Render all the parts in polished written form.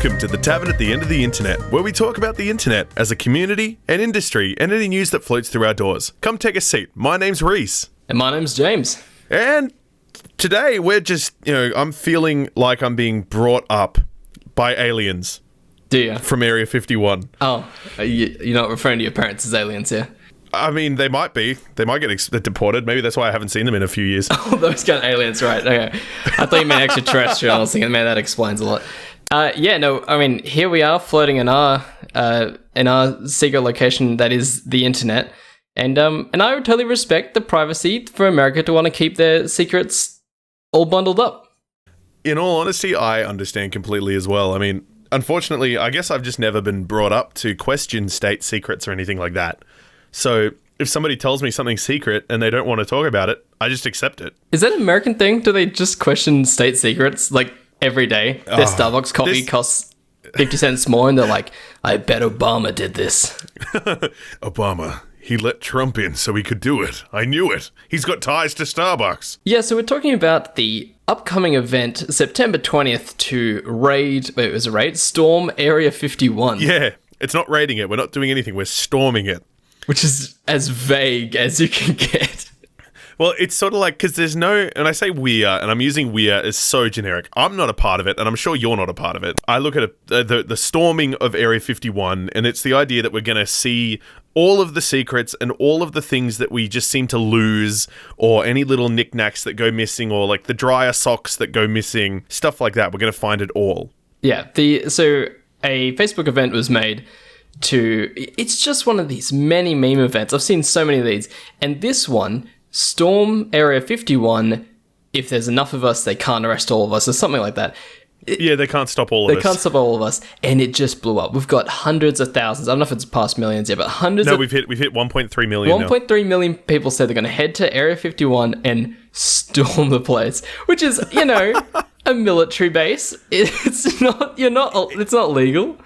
Welcome to the Tavern at the End of the Internet, where we talk about the internet as a community, an industry, and any news that floats through our doors. Come take a seat. My name's Reese. And my name's James. And today we're just, I'm feeling like I'm being brought up by aliens. Do you? From Area 51. Oh, you're not referring to your parents as aliens here? I mean, they might be. They might get deported. Maybe that's why I haven't seen them in a few years. Oh, those kind of aliens, right. Okay. I thought you meant extraterrestrial. I was thinking, man, that explains a lot. Here we are floating in our secret location that is the internet. And I would totally respect the privacy for America to want to keep their secrets all bundled up. In all honesty, I understand completely as well. I mean, unfortunately, I guess I've just never been brought up to question state secrets or anything like that. So if somebody tells me something's secret and they don't want to talk about it, I just accept it. Is that an American thing? Do they just question state secrets like every day? Their Starbucks coffee costs 50 cents more and they're like, I bet Obama did this. Obama, he let Trump in so he could do it. I knew it. He's got ties to Starbucks. Yeah, so we're talking about the upcoming event, September 20th, to storm Area 51. Yeah, it's not raiding it. We're not doing anything. We're storming it. Which is as vague as you can get. Well, it's sort of like, because there's no, and I say we are, and I'm using we are as so generic. I'm not a part of it, and I'm sure you're not a part of it. I look at the storming of Area 51, and it's the idea that we're going to see all of the secrets and all of the things that we just seem to lose, or any little knickknacks that go missing, or like the dryer socks that go missing, stuff like that. We're going to find it all. Yeah. So a Facebook event was made it's just one of these many meme events. I've seen so many of these. And this one, Storm Area 51, if there's enough of us, they can't arrest all of us, or something like that. Yeah, they can't stop all of us. They can't stop all of us. And it just blew up. We've got hundreds of thousands. I don't know if it's past millions yet, but hundreds we've hit 1.3 million 1.3 million people said they're going to head to Area 51 and storm the place, which is, a military base. It's not legal.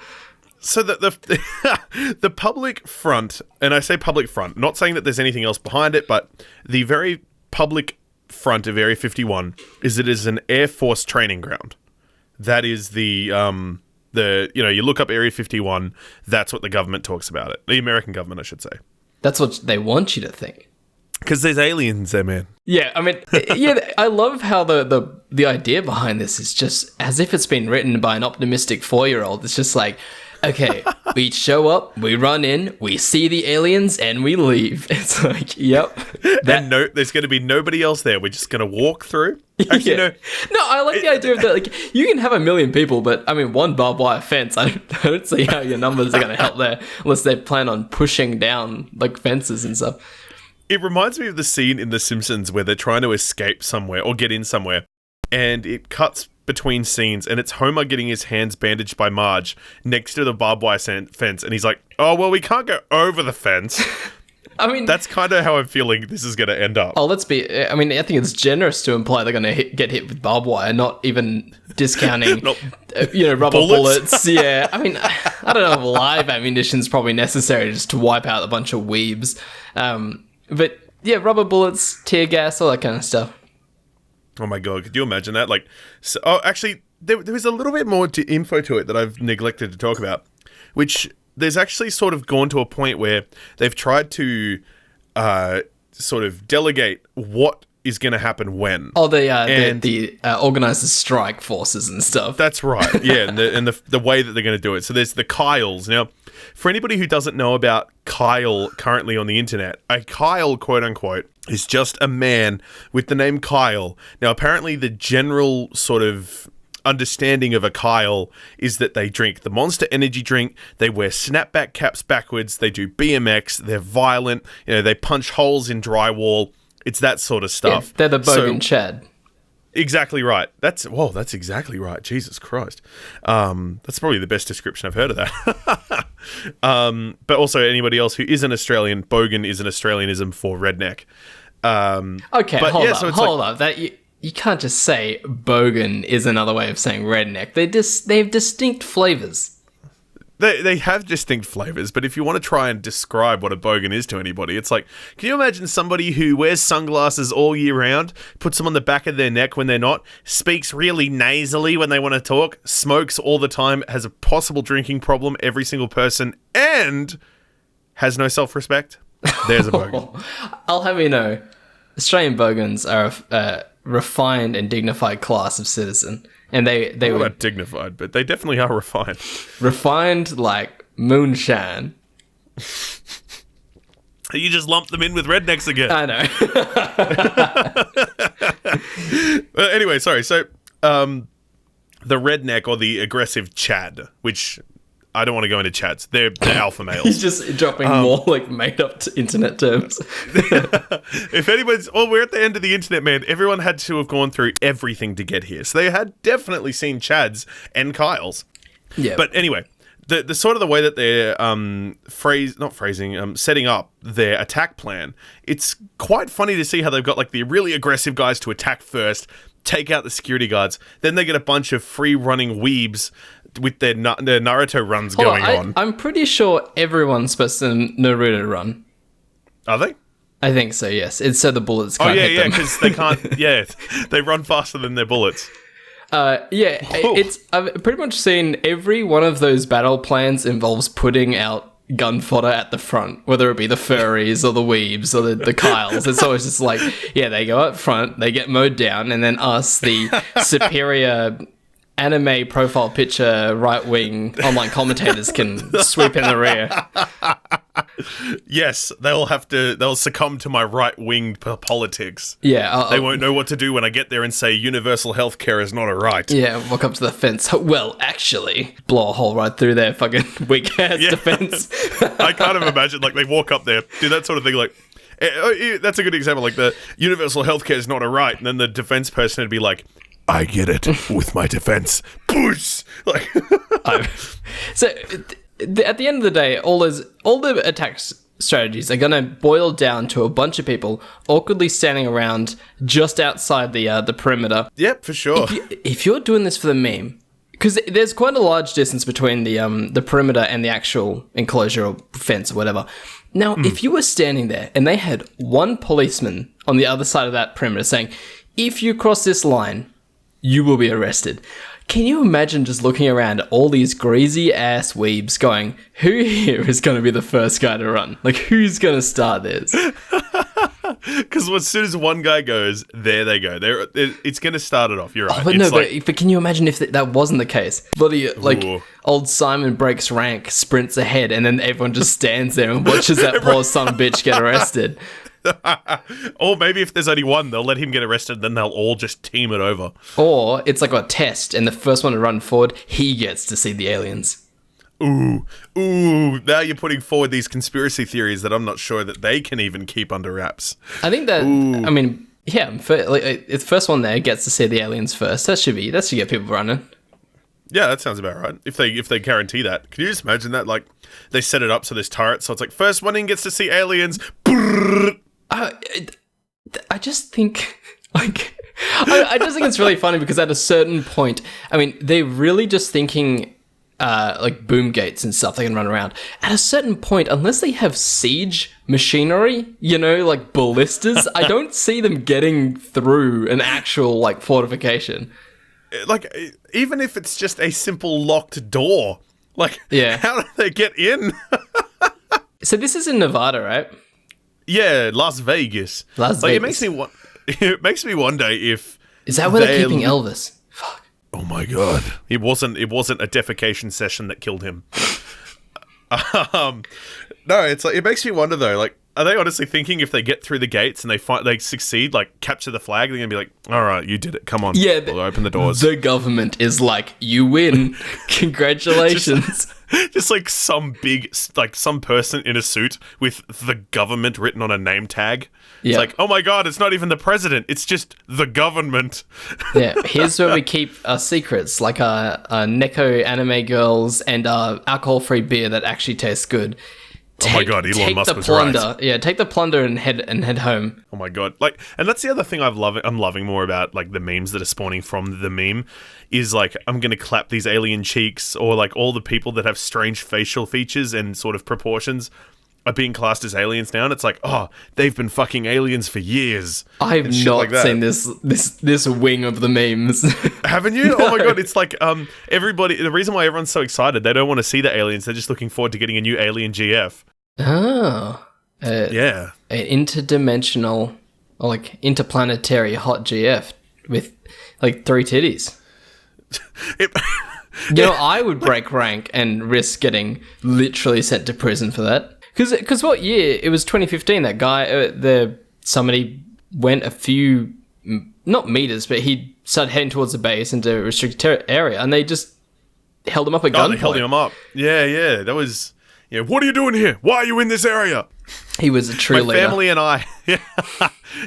So the public front, and I say public front, not saying that there's anything else behind it, but the very public front of Area 51 is it is an Air Force training ground. That is you look up Area 51, that's what the government talks about it. The American government, I should say. That's what they want you to think. Because there's aliens there, man. Yeah, I mean, I love how the idea behind this is just as if it's been written by an optimistic 4-year-old. It's just like, okay, we show up, we run in, we see the aliens, and we leave. It's like, yep. There's going to be nobody else there. We're just going to walk through. Actually, yeah. No, I like the idea of that. Like, you can have 1 million people, but I mean, one barbed wire fence. I don't see how your numbers are going to help there, unless they plan on pushing down like fences and stuff. It reminds me of the scene in The Simpsons where they're trying to escape somewhere or get in somewhere, and it cuts between scenes, and it's Homer getting his hands bandaged by Marge next to the barbed wire fence, and he's like, oh, well, we can't go over the fence. I mean, that's kind of how I'm feeling this is going to end up. Oh, I think it's generous to imply they're going to get hit with barbed wire, not even discounting, rubber bullets. Yeah, I mean, I don't know if live ammunition's probably necessary just to wipe out a bunch of weebs. But yeah, rubber bullets, tear gas, all that kind of stuff. Oh my god, could you imagine that? Actually, there was a little bit more info to it that I've neglected to talk about, which there's actually sort of gone to a point where they've tried to sort of delegate what is going to happen when. Oh, the organized strike forces and stuff. That's right, yeah, and the way that they're going to do it. So there's the Kyles. Now, for anybody who doesn't know about Kyle currently on the internet, a Kyle, quote unquote, is just a man with the name Kyle. Now, apparently the general sort of understanding of a Kyle is that they drink the Monster Energy drink, they wear snapback caps backwards, they do BMX, they're violent, they punch holes in drywall. It's that sort of stuff. Yeah, they're the Bogan Chad. Exactly right. That's exactly right. Jesus Christ. That's probably the best description I've heard of that. But also anybody else who isn't Australian, Bogan is an Australianism for redneck. Okay, hold up. That you can't just say Bogan is another way of saying redneck. They have distinct flavors. They have distinct flavors, but if you want to try and describe what a bogan is to anybody, it's like, can you imagine somebody who wears sunglasses all year round, puts them on the back of their neck when they're not, speaks really nasally when they want to talk, smokes all the time, has a possible drinking problem, every single person, and has no self-respect? There's a bogan. I'll have you know, Australian bogans are a refined and dignified class of citizen. And they Well, were not dignified, but they definitely are refined. refined like moonshine. You just lump them in with rednecks again. I know. Anyway, sorry. So, the redneck or the aggressive Chad, which I don't want to go into Chads. They're alpha males. He's just dropping more like made up internet terms. If anyone's, we're at the end of the internet, man. Everyone had to have gone through everything to get here. So they had definitely seen Chads and Kyles. Yeah. But anyway, the sort of the way that they're setting up their attack plan, it's quite funny to see how they've got like the really aggressive guys to attack first, take out the security guards, then they get a bunch of free running weebs with their Naruto runs going on. I'm pretty sure everyone's supposed to Naruto run. Are they? I think so, yes. It's so the bullets can't hit them. because they can't. Yeah, they run faster than their bullets. It's I've pretty much seen every one of those battle plans involves putting out gun fodder at the front, whether it be the furries or the weebs or the Kyles. It's always just like, yeah, they go up front, they get mowed down, and then us, the superior anime profile picture right-wing online commentators can sweep in the rear. Yes, they'll succumb to my right-wing politics. Yeah. They won't know what to do when I get there and say universal healthcare is not a right. Yeah, walk up to the fence. Well, actually, blow a hole right through their fucking weak-ass defense. I kind of imagine, like, they walk up there, do that sort of thing, like, that's a good example, like, the universal healthcare is not a right, and then the defense person would be like, I get it with my defense. Boosh! Like, so at the end of the day, all the attack strategies are going to boil down to a bunch of people awkwardly standing around just outside the perimeter. Yep, for sure. If you're doing this for the meme, because there's quite a large distance between the perimeter and the actual enclosure or fence or whatever. Now, if you were standing there and they had one policeman on the other side of that perimeter saying, if you cross this line, you will be arrested. Can you imagine just looking around at all these greasy ass weebs going, who here is going to be the first guy to run? Like, who's going to start this? Because as soon as one guy goes, there they go. It's going to start it off. You're right. But can you imagine if that wasn't the case? Bloody, old Simon breaks rank, sprints ahead, and then everyone just stands there and watches that poor son of a bitch get arrested. Or maybe if there's only one, they'll let him get arrested, then they'll all just team it over. Or it's like a test, and the first one to run forward, he gets to see the aliens. Ooh, now you're putting forward these conspiracy theories that I'm not sure that they can even keep under wraps. I think that, I mean, yeah, the first one there gets to see the aliens first. That should get people running. Yeah, that sounds about right. If they guarantee that. Can you just imagine that? Like, they set it up so there's turrets, so it's like, first one in gets to see aliens. I just think, like, I just think it's really funny because at a certain point, I mean, they're really just thinking, like, boom gates and stuff they can run around. At a certain point, unless they have siege machinery, like ballistas, I don't see them getting through an actual, like, fortification. Like, even if it's just a simple locked door, like, how do they get in? So this is in Nevada, right? Yeah, Las Vegas. Vegas. It makes me wonder if is that where they're keeping Elvis? Fuck. Oh my god! It wasn't a defecation session that killed him. No, it's like, it makes me wonder though. Like, are they honestly thinking if they get through the gates and they succeed, like capture the flag, they're gonna be like, all right, you did it. Come on, we'll open the doors. The government is like, you win. Congratulations. Just like some person in a suit with the government written on a name tag. It's like, oh my god, it's not even the president. It's just the government. Yeah, here's where we keep our secrets, like our Neko anime girls and our alcohol-free beer that actually tastes good. Oh my god, Elon take Musk the was plunder. right. Yeah, take the plunder and head home. Oh my god. Like, and that's the other thing I'm loving more about like the memes that are spawning from the meme is like I'm gonna clap these alien cheeks, or like all the people that have strange facial features and sort of proportions are being classed as aliens now, and it's like, oh, they've been fucking aliens for years. I've not seen this wing of the memes. Haven't you? No. Oh my god, it's like everybody. The reason why everyone's so excited, they don't want to see the aliens. They're just looking forward to getting a new alien GF. Oh, Yeah, an interdimensional or like interplanetary hot GF with like 3 titties. You know, I would break rank and risk getting literally sent to prison for that. Because what year? It was 2015. That guy, somebody went a few, not meters, but he started heading towards the base into a restricted area, and they just held him up at gunpoint. They held him up. Yeah. That was. Yeah. What are you doing here? Why are you in this area? He was a true leader. My family and I.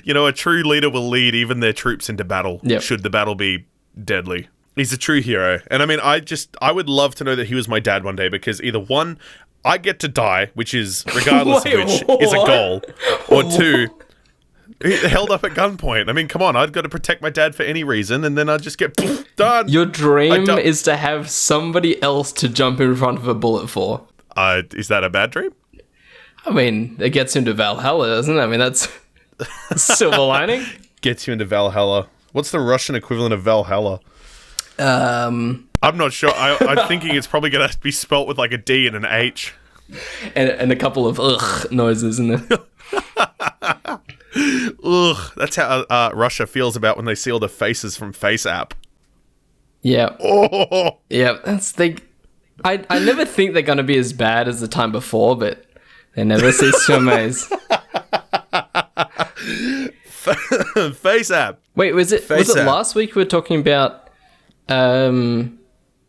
You know, a true leader will lead even their troops into battle. Yep. Should the battle be deadly. He's a true hero. And I mean, I would love to know that he was my dad one day, because either one, I get to die, which is, regardless of which, is a goal. Or two, held up at gunpoint. I mean, come on, I've got to protect my dad for any reason, and then I'd just get done. Your dream is to have somebody else to jump in front of a bullet for. Is that a bad dream? I mean, it gets into Valhalla, doesn't it? I mean, that's silver lining. Gets you into Valhalla. What's the Russian equivalent of Valhalla? I'm not sure. I'm thinking it's probably going to be spelt with like a D and an H. And a couple of ugh noises in there. Ugh. That's how Russia feels about when they see all the faces from FaceApp. Yeah. Oh. Yeah, I never think they're going to be as bad as the time before, but they never cease to amaze. FaceApp. Wait, was it last week we were talking about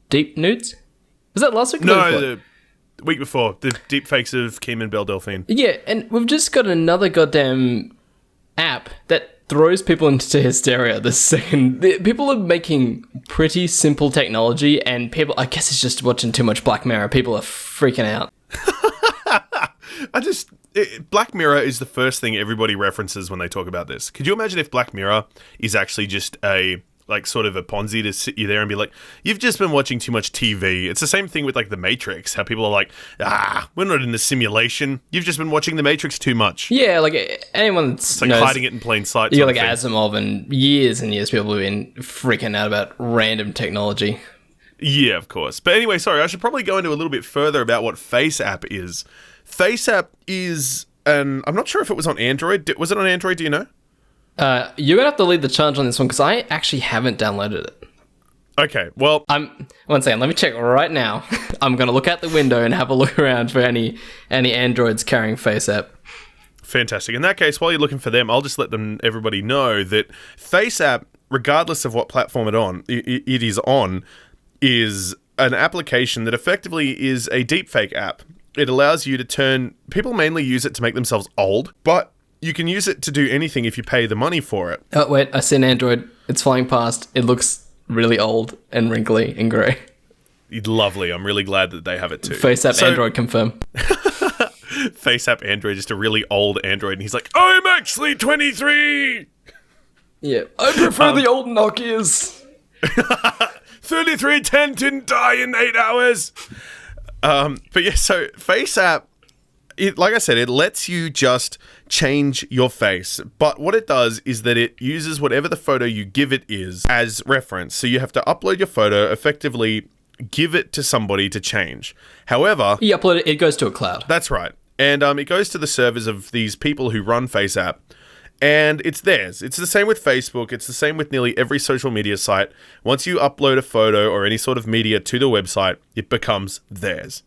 deep nudes? Was that last week? No, the week before. The deep fakes of Kim and Belle Delphine. Yeah, and we've just got another goddamn app that throws people into hysteria the second. People are making pretty simple technology, and people, I guess it's just watching too much Black Mirror. People are freaking out. Black Mirror is the first thing everybody references when they talk about this. Could you imagine if Black Mirror is actually just a sort of a Ponzi to sit you there and be like, you've just been watching too much TV. It's the same thing with like The Matrix, how people are like, we're not in a simulation. You've just been watching The Matrix too much. Yeah, like anyone that's it's like hiding it in plain sight. You got like Asimov and years people have been freaking out about random technology. Yeah, of course. But anyway, sorry, I should probably go into a little bit further about what FaceApp is. FaceApp is I'm not sure if it was on Android. Was it on Android? Do you know? You're going to have to lead the charge on this one, because I actually haven't downloaded it. Okay, well... One second, let me check right now. I'm going to look out the window and have a look around for any Androids carrying FaceApp. Fantastic. In that case, while you're looking for them, I'll just let everybody know that FaceApp, regardless of what platform it is on, is an application that effectively is a deepfake app. It allows you to turn... People mainly use it to make themselves old, but... You can use it to do anything if you pay the money for it. Oh, wait, I see an Android. It's flying past. It looks really old and wrinkly and grey. Lovely. I'm really glad that they have it too. FaceApp Android confirm. FaceApp Android, just a really old Android. And he's like, I'm actually 23! Yeah, I prefer the old Nokias. 3310 didn't die in 8 hours. But yeah, so FaceApp, like I said, it lets you just change your face. But what it does is that it uses whatever the photo you give it is as reference. So you have to upload your photo, effectively give it to somebody to change. However... You upload it, it goes to a cloud. That's right. And it goes to the servers of these people who run FaceApp. And it's theirs. It's the same with Facebook. It's the same with nearly every social media site. Once you upload a photo or any sort of media to the website, it becomes theirs.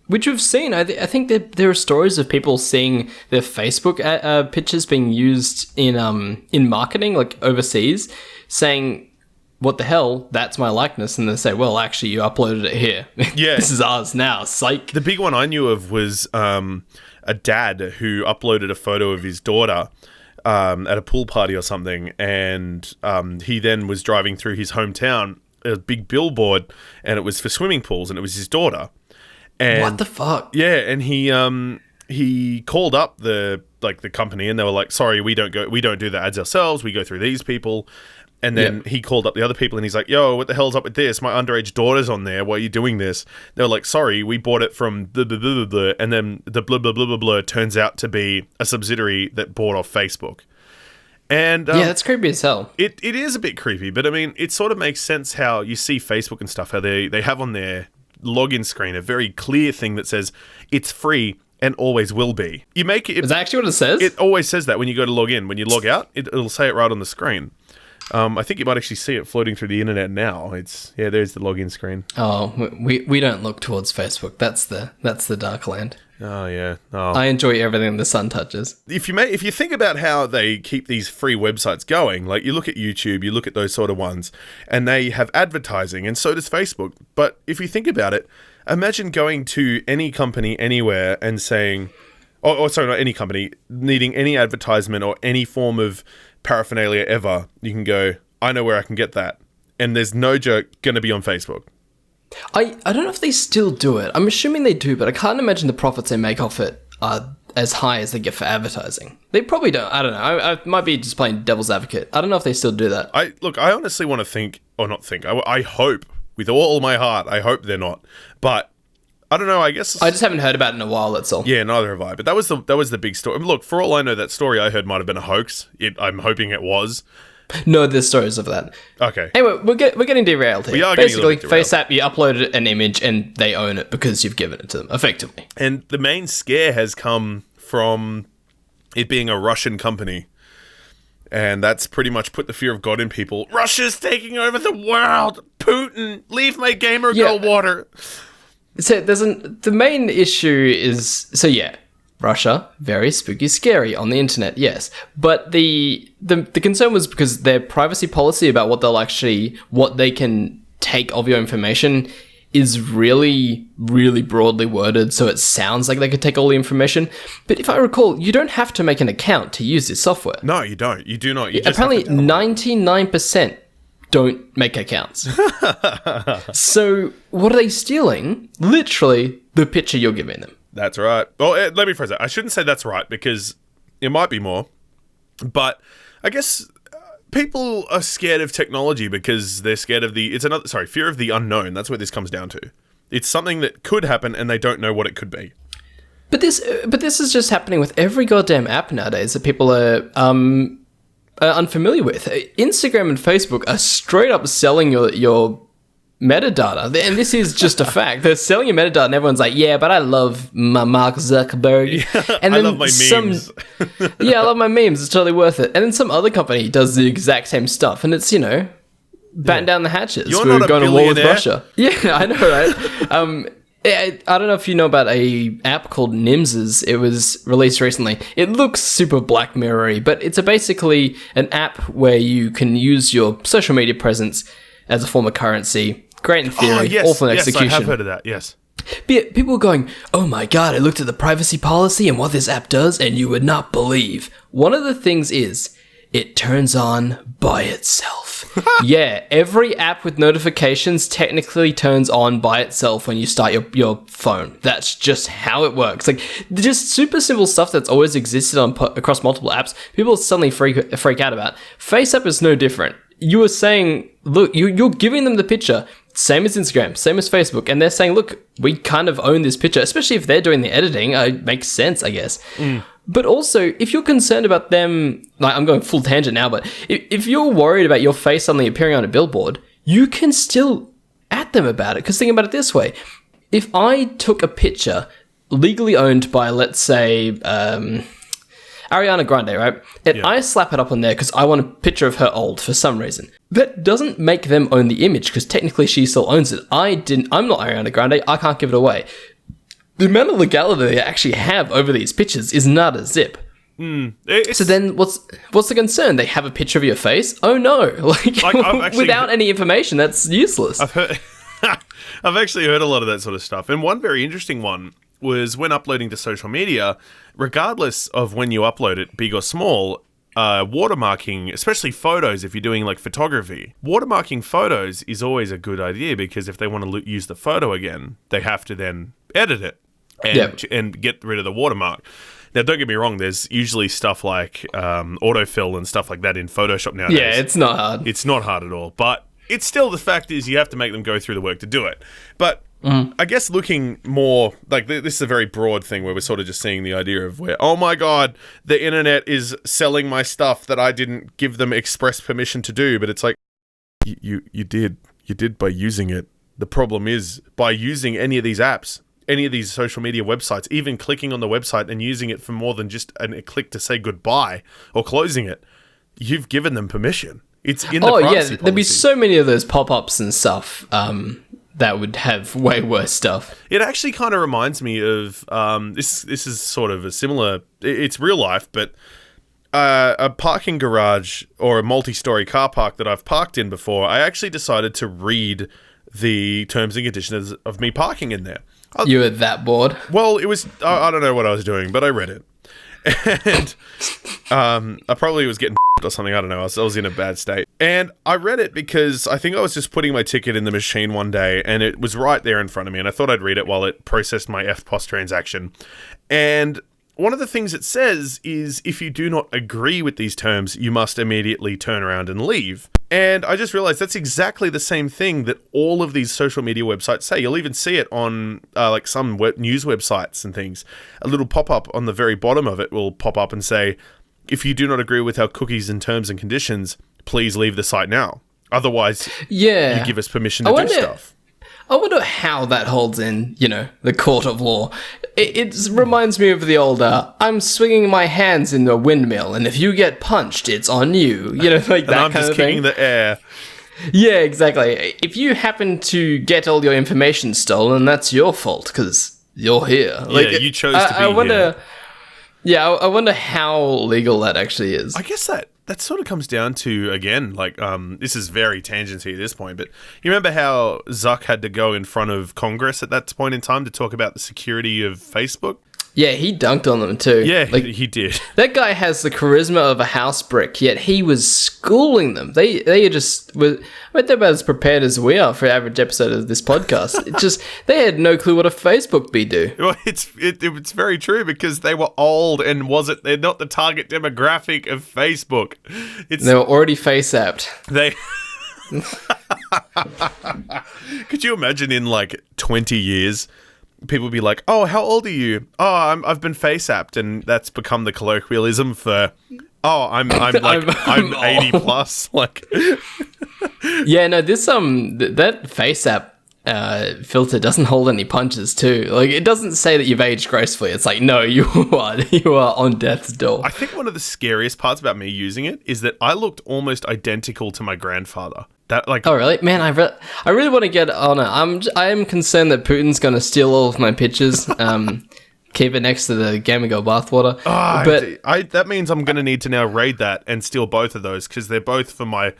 Which we've seen. I think that there are stories of people seeing their Facebook pictures being used in marketing, like overseas, saying, what the hell, that's my likeness. And they say, well, actually, you uploaded it here. Yeah. This is ours now, psych. The big one I knew of was a dad who uploaded a photo of his daughter at a pool party or something, and he then was driving through his hometown, a big billboard, and it was for swimming pools, and it was his daughter. And what the fuck? Yeah, and he he called up the company, and they were like, sorry, we don't do the ads ourselves. We go through these people. And then he called up the other people, and he's like, yo, what the hell's up with this? My underage daughter's on there. Why are you doing this? They were like, sorry, we bought it from blah, blah, blah, blah, blah. And then the blah, blah, blah, blah, blah turns out to be a subsidiary that bought off Facebook. And that's creepy as hell. It is a bit creepy, but I mean, it sort of makes sense how you see Facebook and stuff, how they have on their login screen a very clear thing that says it's free and always will be. You make it... Is that actually what it says? It always says that when you go to log in. When you log out, it'll say it right on the screen. I think you might actually see it floating through the internet now. There's the login screen. Oh, we don't look towards Facebook. That's the dark land. Oh yeah. Oh. I enjoy everything the sun touches. If you think about how they keep these free websites going, like you look at YouTube, you look at those sort of ones, and they have advertising, and so does Facebook. But if you think about it, imagine going to any company anywhere and saying, sorry, not any company, needing any advertisement or any form of paraphernalia ever, you can go, I know where I can get that. And there's no joke going to be on Facebook. I don't know if they still do it. I'm assuming they do, but I can't imagine the profits they make off it are as high as they get for advertising. They probably don't. I don't know. I might be just playing devil's advocate. I don't know if they still do that. I honestly want to think, or not think, I hope, with all my heart, I hope they're not. But I don't know, I guess... I just haven't heard about it in a while, that's all. Yeah, neither have I. But that was the big story. Look, for all I know, that story I heard might have been a hoax. I'm hoping it was. No, there's stories of that. Okay. Anyway, we're getting derailed here. We are Basically, getting a little bit derailed. FaceApp, you uploaded an image and they own it because you've given it to them, effectively. And the main scare has come from it being a Russian company. And that's pretty much put the fear of God in people. Russia's taking over the world! Putin, leave my gamer girl water! So the main issue is, Russia, very spooky, scary on the internet, yes. But the concern was because their privacy policy about what they can take of your information is really, really broadly worded, so it sounds like they could take all the information. But if I recall, you don't have to make an account to use this software. No, you don't. You do not. You just apparently, 99% don't make accounts. So what are they stealing? Literally the picture you're giving them. That's right. Well, let me phrase that. I shouldn't say that's right because it might be more. But I guess people are scared of technology because they're scared of fear of the unknown. That's what this comes down to. It's something that could happen and they don't know what it could be. But this is just happening with every goddamn app nowadays that people are unfamiliar with. Instagram and Facebook are straight up selling your metadata, and this is just a fact. They're selling your metadata, and everyone's like, "Yeah, but I love my Mark Zuckerberg." Yeah, and then I love my memes. I love my memes. It's totally worth it. And then some other company does the exact same stuff, and it's batten down the hatches. You're We're not a going to war with billionaire. Russia. Yeah, I know, right? I don't know if you know about a app called Nimses. It was released recently. It looks super Black Mirror-y, but it's basically an app where you can use your social media presence as a form of currency. Great in theory, awful in execution. Yes, I have heard of that, yes. But people were going, oh my god, I looked at the privacy policy and what this app does, and you would not believe. One of the things is, it turns on by itself. Yeah, every app with notifications technically turns on by itself when you start your phone. That's just how it works. Like, just super simple stuff that's always existed across multiple apps, people suddenly freak out about. FaceApp is no different. You were saying, look, you're giving them the picture, same as Instagram, same as Facebook, and they're saying, look, we kind of own this picture, especially if they're doing the editing. It makes sense, I guess. But also, if you're concerned about them, like, I'm going full tangent now, but if you're worried about your face suddenly appearing on a billboard, you can still at them about it. Because think about it this way. If I took a picture legally owned by, let's say, Ariana Grande, right? And I slap it up on there because I want a picture of her old for some reason. That doesn't make them own the image because technically she still owns it. I'm not Ariana Grande. I can't give it away. The amount of legality they actually have over these pictures is not a zip. So then what's the concern? They have a picture of your face? Oh no. Without any information, that's useless. I've actually heard a lot of that sort of stuff. And one very interesting one was when uploading to social media, regardless of when you upload it, big or small, watermarking, especially photos, if you're doing like photography, watermarking photos is always a good idea because if they want to use the photo again, they have to then edit it. and get rid of the watermark. Now, don't get me wrong, there's usually stuff like autofill and stuff like that in Photoshop nowadays. Yeah, it's not hard. It's not hard at all. But it's still, the fact is you have to make them go through the work to do it. But I guess looking more, like this is a very broad thing where we're sort of just seeing the idea of where, oh my God, the internet is selling my stuff that I didn't give them express permission to do. But it's like, you did by using it. The problem is, by using any of these apps, any of these social media websites, even clicking on the website and using it for more than just a click to say goodbye or closing it, you've given them permission. It's in the privacy there'd be policy. so many of those pop-ups and stuff that would have way worse stuff. It actually kind of reminds me of this is sort of a similar, it's real life, but a parking garage or a multi-story car park that I've parked in before, I actually decided to read the terms and conditions of me parking in there. You were that bored? Well, it was, I don't know what I was doing, but I read it. And I probably was getting or something, I don't know, I was in a bad state. And I read it because I think I was just putting my ticket in the machine one day and it was right there in front of me, and I thought I'd read it while it processed my FPOS transaction. And one of the things it says is, if you do not agree with these terms, you must immediately turn around and leave. And I just realized that's exactly the same thing that all of these social media websites say. You'll even see it on like some news websites and things. A little pop-up on the very bottom of it will pop up and say, if you do not agree with our cookies and terms and conditions, please leave the site now. Otherwise, you give us permission to do stuff. I wonder how that holds in, the court of law. It reminds me of the old, I'm swinging my hands in the windmill, and if you get punched, it's on you. Like that I'm kind just of thing. kicking the air. Yeah, exactly. If you happen to get all your information stolen, that's your fault, because you're here. You chose to be here. Yeah, I wonder how legal that actually is. I guess that sort of comes down to, again, like, this is very tangency at this point, but you remember how Zuck had to go in front of Congress at that point in time to talk about the security of Facebook? Yeah, he dunked on them too. Yeah, he did. That guy has the charisma of a house brick, yet he was schooling them. They just were, they're about as prepared as we are for an average episode of this podcast. They had no clue what a Facebook bee do. Well, it's very true, because they were old, and they're not the target demographic of Facebook. They were already face-apped. Could you imagine in like 20 years, people would be like, "Oh, how old are you?" "Oh, I've been face-apped," and that's become the colloquialism for, "Oh, I'm 80 plus." Like, yeah, no, this that face-app filter doesn't hold any punches too. Like, it doesn't say that you've aged gracefully. It's like, no, you are on death's door. I think one of the scariest parts about me using it is that I looked almost identical to my grandfather. Oh really? Man, I really want to get on it. I am concerned that Putin's going to steal all of my pictures. Keep it next to the Game Girl bathwater. But that means I'm going to need to now raid that and steal both of those, because they're both for my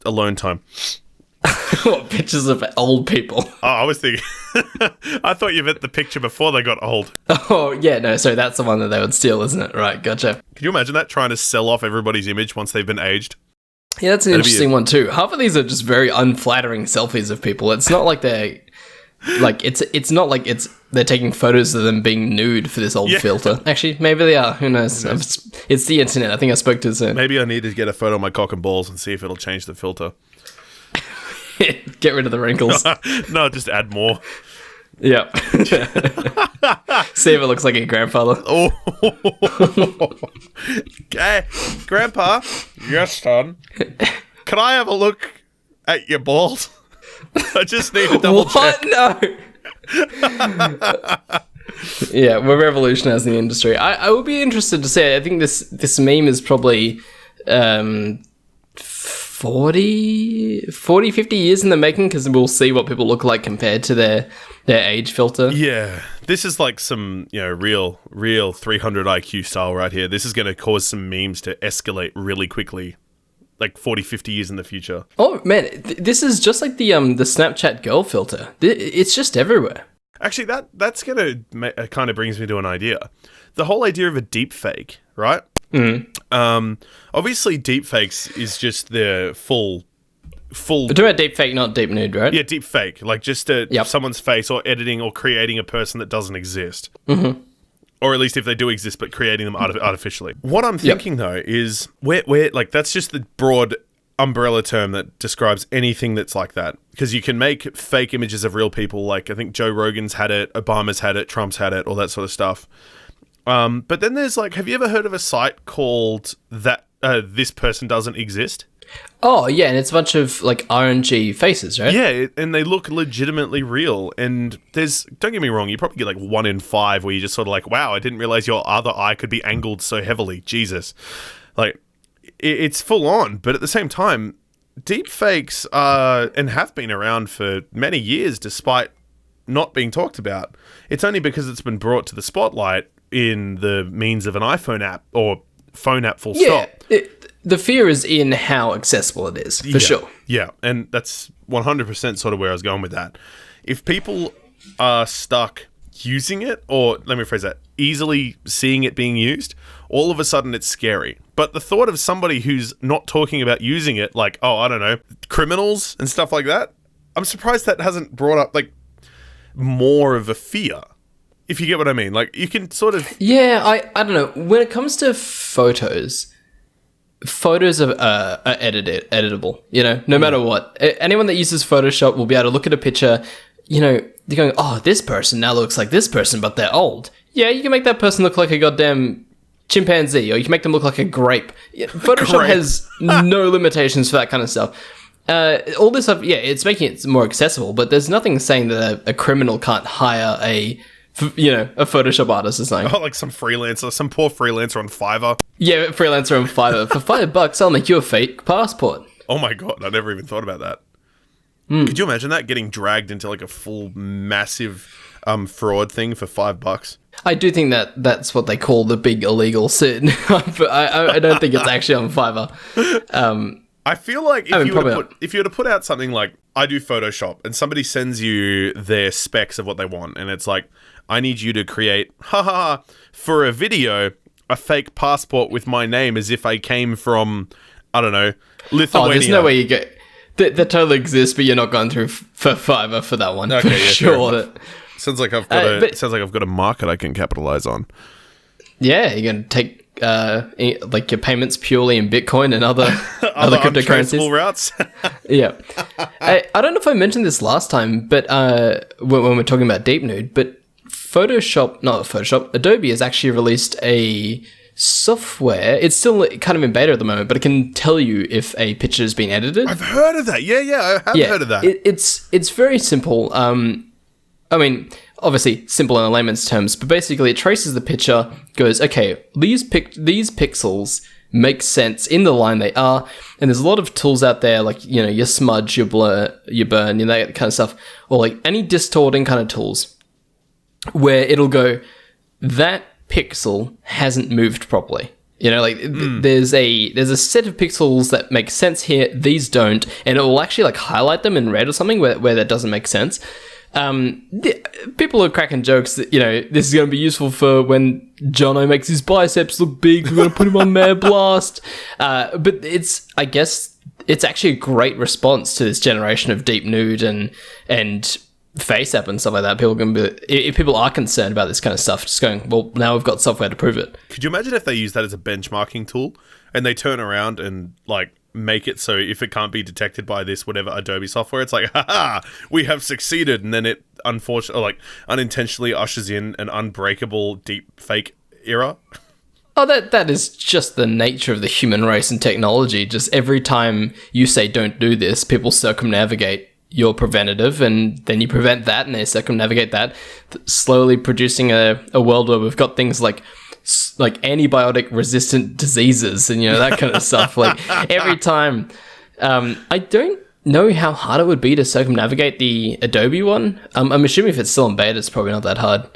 alone time. What, pictures of old people? Oh, I was thinking. I thought you meant the picture before they got old. Oh yeah, no. So that's the one that they would steal, isn't it? Right, gotcha. Can you imagine that, trying to sell off everybody's image once they've been aged? Yeah, that's an interesting one too. Half of these are just very unflattering selfies of people. It's not like they're like it's not like they're taking photos of them being nude for this old filter. Actually, maybe they are. Who knows? It's the internet. I think I spoke to it soon. Maybe I need to get a photo of my cock and balls and see if it'll change the filter. Get rid of the wrinkles. No, just add more. Yeah. See if it looks like your grandfather. Oh. Okay, Grandpa. Yes, son. Can I have a look at your balls? I just need to double check. No. Yeah, we're revolutionizing the industry. I would be interested to see. I think this meme is probably 40, 50 years in the making, because we'll see what people look like compared to their age filter. Yeah, this is like some, real 300 IQ style right here. This is going to cause some memes to escalate really quickly, like 40, 50 years in the future. Oh man, this is just like the Snapchat girl filter. It's just everywhere. Actually, that's going to kind of brings me to an idea. The whole idea of a deep fake, right? Mm. Obviously, deepfakes is just the full full. We're talking about deep fake, not deep nude, right? Yeah, deep fake, like just someone's face or editing or creating a person that doesn't exist. Mm-hmm. Or at least if they do exist, but creating them artificially. What I'm thinking though is where like that's just the broad umbrella term that describes anything that's like that, because you can make fake images of real people. Like I think Joe Rogan's had it, Obama's had it, Trump's had it, all that sort of stuff. But then there's like, have you ever heard of a site called that this person doesn't exist? Oh yeah, and it's a bunch of like RNG faces, right? Yeah, and they look legitimately real. And don't get me wrong, you probably get like 1 in 5 where you just sort of like, wow, I didn't realize your other eye could be angled so heavily. Jesus, like it's full on. But at the same time, deep fakes are and have been around for many years, despite not being talked about. It's only because it's been brought to the spotlight in the means of an iPhone app or phone app. Full stop. The fear is in how accessible it is, for sure. Yeah, and that's 100% sort of where I was going with that. If people are stuck using it, or let me phrase that, easily seeing it being used, all of a sudden it's scary. But the thought of somebody who's not talking about using it, like, oh, I don't know, criminals and stuff like that, I'm surprised that hasn't brought up, like, more of a fear. If you get what I mean. Like, you can sort of... Yeah, I don't know. When it comes to photos are editable, you know, no matter what. Anyone that uses Photoshop will be able to look at a picture, you know, they're going, oh, this person now looks like this person, but they're old. Yeah, you can make that person look like a goddamn chimpanzee, or you can make them look like a grape. Photoshop has no limitations for that kind of stuff. All this stuff, yeah, it's making it more accessible, but there's nothing saying that a criminal can't hire a Photoshop artist or something. Oh, like some freelancer, some poor freelancer on Fiverr. Yeah, freelancer on Fiverr. For $5, I'll make you a fake passport. Oh my god, I never even thought about that. Could you imagine that, getting dragged into like a full massive fraud thing for $5? I do think that's what they call the big illegal sin, but I don't think it's actually on Fiverr. I feel like if you were to put out something like, I do Photoshop, and somebody sends you their specs of what they want, and it's like, I need you to create, for a video, a fake passport with my name as if I came from, I don't know, Lithuania. Oh, there's no way you get... That totally exists, but you're not going through for Fiverr for that one. Okay, for sure. Sounds like I've got a market I can capitalize on. Yeah, you're going to take like your payments purely in Bitcoin and other cryptocurrencies. Routes. Yeah. I don't know if I mentioned this last time, but when we're talking about deep nude, but Adobe has actually released a software. It's still kind of in beta at the moment, but it can tell you if a picture has been edited. I've heard of that. Yeah, I have heard of that. It's very simple. I mean, obviously simple in layman's terms, but basically it traces the picture, goes, okay, these pixels make sense in the line they are, and there's a lot of tools out there, like, you know, your smudge, your blur, your burn, you know, that kind of stuff, or like any distorting kind of tools, where it'll go, that pixel hasn't moved properly. You know, like there's a set of pixels that make sense here, these don't, and it will actually like highlight them in red or something where that doesn't make sense. People are cracking jokes that, you know, this is going to be useful for when Jono makes his biceps look big, we're going to put him on Mare Blast. But I guess it's actually a great response to this generation of deep nude and face app and stuff like that. If people are concerned about this kind of stuff, just going, well, now we've got software to prove it. Could you imagine if they use that as a benchmarking tool and they turn around and like make it so if it can't be detected by this whatever Adobe software, it's like, haha, we have succeeded, and then it unfortunately, like, unintentionally ushers in an unbreakable deep fake era? Oh, that is just the nature of the human race and technology. Just every time you say don't do this, people circumnavigate your preventative, and then you prevent that, and they circumnavigate that, slowly producing a world where we've got things like antibiotic resistant diseases and, you know, that kind of stuff. Like every time, I don't know how hard it would be to circumnavigate the Adobe one. I'm assuming if it's still in beta, it's probably not that hard.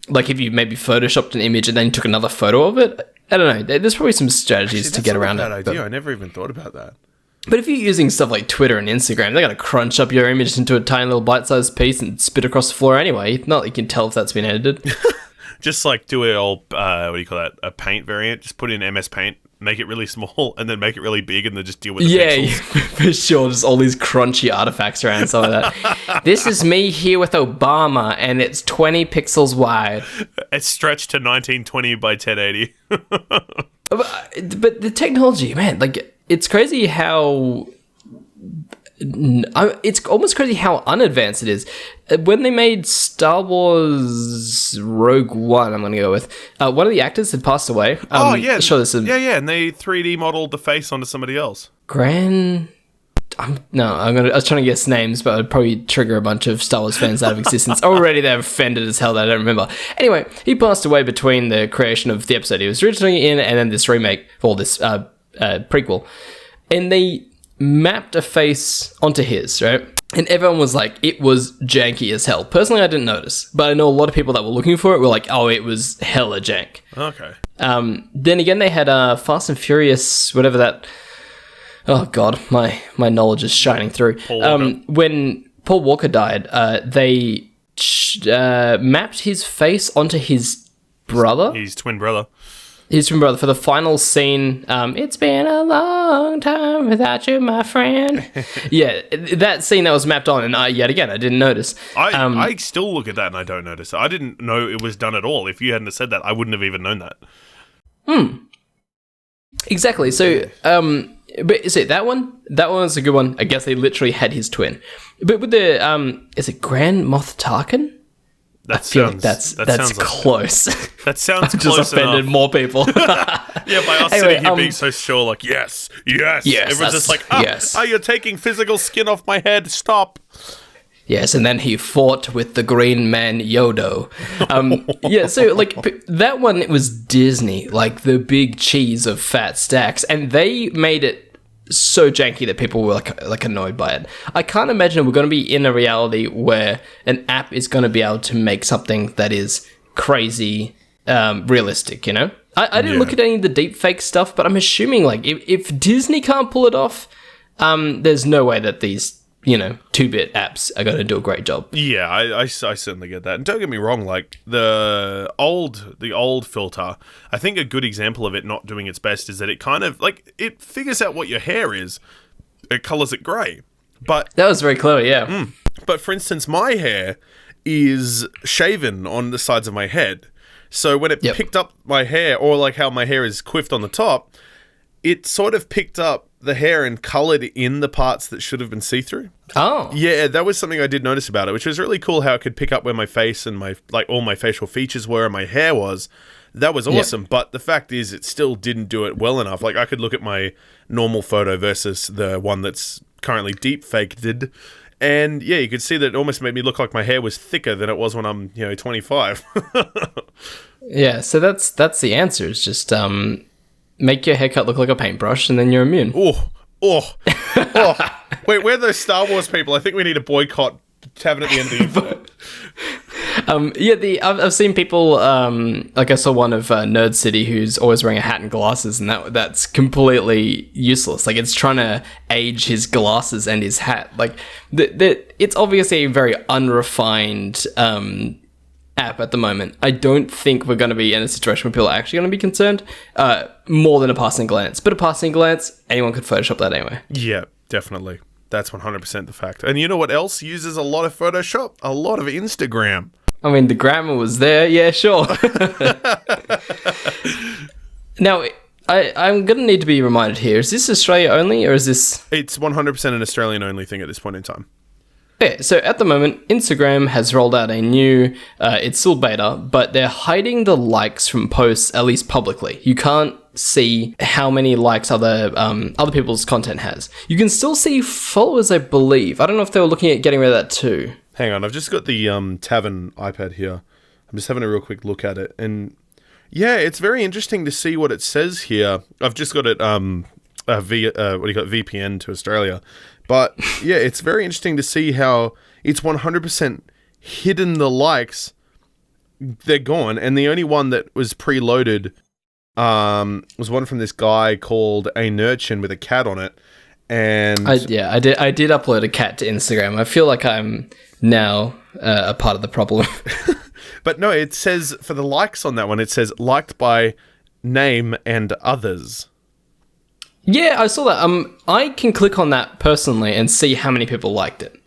Like if you maybe photoshopped an image and then took another photo of it, I don't know. There's probably some strategies to get around it. That's not a bad idea. I never even thought about that. But if you're using stuff like Twitter and Instagram, they're going to crunch up your image into a tiny little bite-sized piece and spit across the floor anyway. Not that you can tell if that's been edited. Just like do a old, what do you call that? A paint variant. Just put in MS Paint, make it really small, and then make it really big, and then just deal with the pixels. For sure. Just all these crunchy artifacts around some of that. This is me here with Obama, and it's 20 pixels wide. It's stretched to 1920 by 1080. But the technology, man, like, it's crazy how... It's almost crazy how unadvanced it is. When they made Star Wars Rogue One, I'm going to go with, one of the actors had passed away. Yeah. Sure, Yeah, and they 3D modeled the face onto somebody else. I was trying to guess names, but I'd probably trigger a bunch of Star Wars fans out of existence. Already they're offended as hell that I don't remember. Anyway, he passed away between the creation of the episode he was originally in and then this remake, or this prequel. And they mapped a face onto his, right? And everyone was like, it was janky as hell. Personally, I didn't notice, but I know a lot of people that were looking for it were like, oh, it was hella jank. Okay. Then again, they had Fast and Furious, whatever that... Oh, God, my knowledge is shining through. When Paul Walker died, they mapped his face onto his brother. His twin brother. His twin brother for the final scene. It's been a long time without you, my friend. Yeah, that scene that was mapped on, and yet again, I didn't notice. I still look at that and I don't notice it. I didn't know it was done at all. If you hadn't have said that, I wouldn't have even known that. Exactly. So, but is it that one? That one was a good one. I guess they literally had his twin. But with the is it Grand Moff Tarkin? I feel like that's close. That sounds I've close just offended enough. more people. Yeah, by us sitting here being so sure, like, yes. Everyone's just like, yes. You're taking physical skin off my head. Stop. Yes, and then he fought with the Green Man Yodo. Yeah, so like that one, it was Disney, like the big cheese of fat stacks, and they made it so janky that people were like annoyed by it. I can't imagine we're going to be in a reality where an app is going to be able to make something that is crazy realistic, you know? I didn't look at any of the deep fake stuff, but I'm assuming like if Disney can't pull it off, there's no way that these 2-bit apps are going to do a great job. Yeah, I certainly get that. And don't get me wrong, like the old filter, I think a good example of it not doing its best is that it kind of like it figures out what your hair is. It colors it grey. But that was very clever, yeah. But for instance, my hair is shaven on the sides of my head. So when it picked up my hair, or like how my hair is quiffed on the top, it sort of picked up the hair and coloured in the parts that should have been see-through. Oh. Yeah, that was something I did notice about it, which was really cool how it could pick up where my face and all my facial features were and my hair was. That was awesome, but the fact is it still didn't do it well enough. Like I could look at my normal photo versus the one that's currently deep-faked, and yeah, you could see that it almost made me look like my hair was thicker than it was when I'm 25. Yeah, so that's the answer. It's just make your haircut look like a paintbrush, and then you're immune. Oh. Wait, we're those Star Wars people. I think we need to boycott Tavern at the end of the internet. I've seen people, like I saw one of Nerd City who's always wearing a hat and glasses, and that's completely useless. Like, it's trying to age his glasses and his hat. Like, it's obviously a very unrefined app at the moment. I don't think we're going to be in a situation where people are actually going to be concerned more than a passing glance. But a passing glance, anyone could Photoshop that anyway. Yeah, definitely. That's 100% the fact. And you know what else uses a lot of Photoshop? A lot of Instagram. I mean, the grammar was there. Yeah, sure. Now, I'm going to need to be reminded here. Is this Australia only, or is this... It's 100% an Australian only thing at this point in time. Yeah, so at the moment, Instagram has rolled out a new, it's still beta, but they're hiding the likes from posts, at least publicly. You can't see how many likes other people's content has. You can still see followers, I believe. I don't know if they were looking at getting rid of that too. Hang on, I've just got the Tavern iPad here. I'm just having a real quick look at it. And yeah, it's very interesting to see what it says here. I've just got it VPN to Australia. But yeah, it's very interesting to see how it's 100% hidden the likes. They're gone. And the only one that was preloaded was one from this guy called A Nurchin with a cat on it. And I did upload a cat to Instagram. I feel like I'm now a part of the problem. But no, it says for the likes on that one, it says liked by name and others. Yeah, I saw that. I can click on that personally and see how many people liked it.